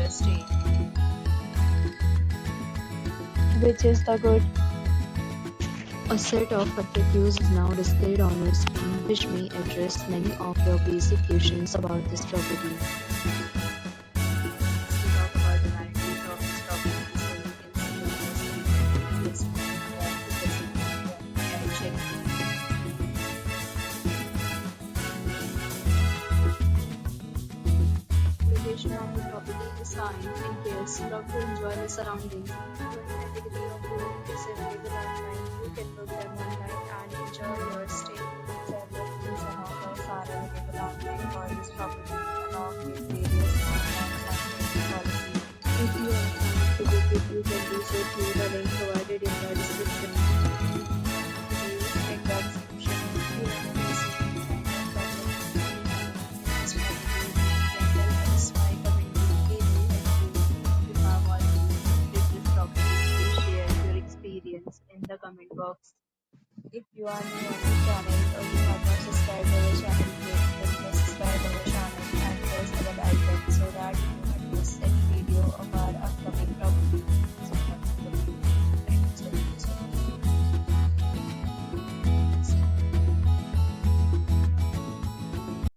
your stay. Which is the good? A set of FAQs is now displayed on your screen, which may address many of your basic questions about this property. To talk about the amenities of this property, so you can see air check. Location of the property is fine in case you love to enjoy the surroundings. When category of room is available online, you can book them online and enjoy your stay. Several reviews and offers are available online for this property along with various non-contact policies. If you are planning to book it, you can do so through the link provided in the description. Please check the description. You can visit this property. You can tell us by commenting email at you have already visited this property. Please share your experience in the comment box. If you are new on this channel or you have not subscribed our channel yet, then subscribe our